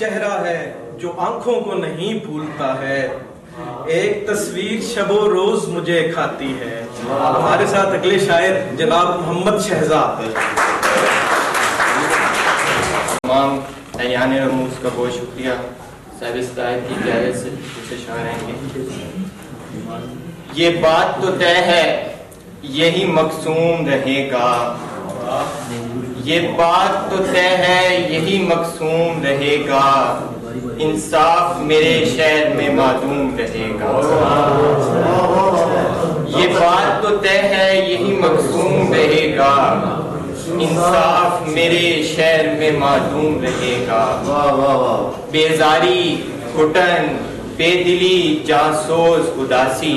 चेहरा है जो आंखों को नहीं भूलता है, एक तस्वीर शबो रोज मुझे खाती है। हमारे साथ अगले शायर जनाब मोहम्मद शहजाद। तमाम तैयार रमूज का बहुत शुक्रिया। साहब इस्तायद की इजाज़त से कुछ अशआर आएंगे। ये बात तो तय है यही मकसूम रहेगा, ये बात तो तय है यही मकसूम रहेगा, इंसाफ मेरे शहर में मालूम रहेगा। ये बात तो तय है यही मकसूम रहेगा, इंसाफ मेरे शहर में मालूम रहेगा। बेजारी घुटन बेदिली जासोस उदासी,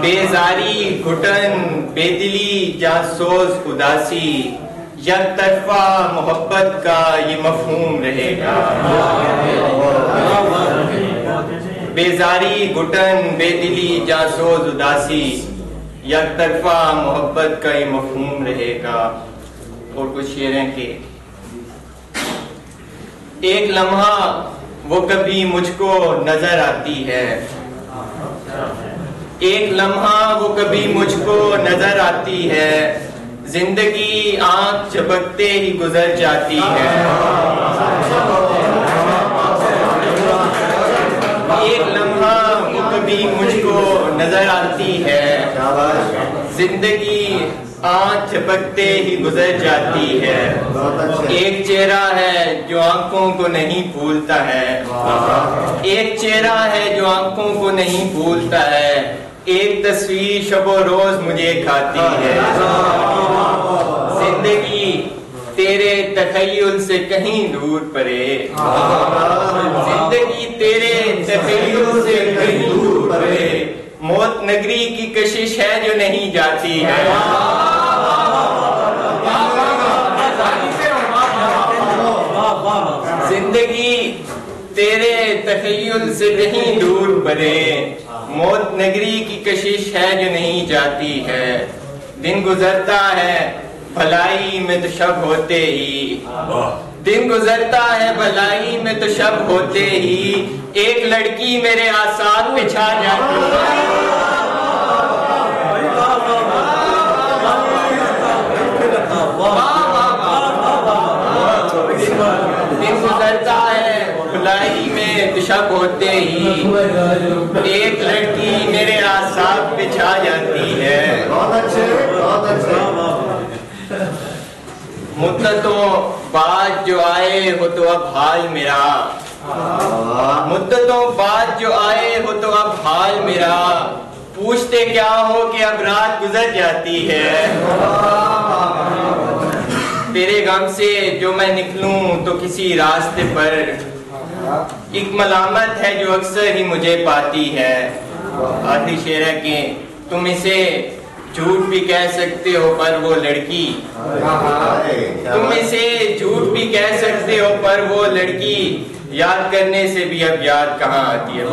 बेजारी घुटन बेदिली जासोस उदासी, यक तरफा मोहब्बत का ये मफहूम रहेगा। बेजारी घुटन बेदिली जासोस उदासी, यक तरफा मोहब्बत का ये मफहूम रहेगा। और कुछ शेर हैं कि एक लम्हा वो कभी मुझको नजर आती है, एक लम्हा वो कभी मुझको नजर आती है, जिंदगी आंख झपकते ही गुजर जाती है। एक लम्हा वो कभी मुझको नजर आती है, जिंदगी आंख झपकते ही गुजर जाती है। एक चेहरा है जो आंखों को नहीं भूलता है, एक चेहरा है जो आंखों को नहीं भूलता है, एक तस्वीर शबो रोज मुझे खाती है। जिंदगी तेरे तखय्युल से कहीं दूर परे, जिंदगी तेरे तखय्युल से कहीं दूर परे, मौत नगरी की कशिश है जो नहीं जाती है। जिंदगी तेरे तखय्युल से कहीं दूर परे, मौत नगरी की कशिश है जो नहीं जाती है। दिन गुजरता है भलाई में तो शब होते ही, दिन गुजरता है भलाई में तो शब होते ही, एक लड़की मेरे आसार पे छा जाती है। दिन गुजरता है भलाई में तो शब होते ही, एक लड़की मेरे आसार पे छा जाती है। मुद्दतों बाद जो आए हो तो अब हाल मेरा, मुद्दतों बाद जो आए हो तो अब हाल मेरा, पूछते क्या हो कि अब रात गुजर जाती है। तेरे गम से जो मैं निकलूं तो किसी रास्ते पर, एक मलामत है जो अक्सर ही मुझे पाती है। आखिरी शेर है कि तुम इसे झूठ भी कह सकते हो पर वो लड़की, तुम इसे झूठ भी कह सकते हो पर वो लड़की, याद करने से भी अब याद कहाँ आती है।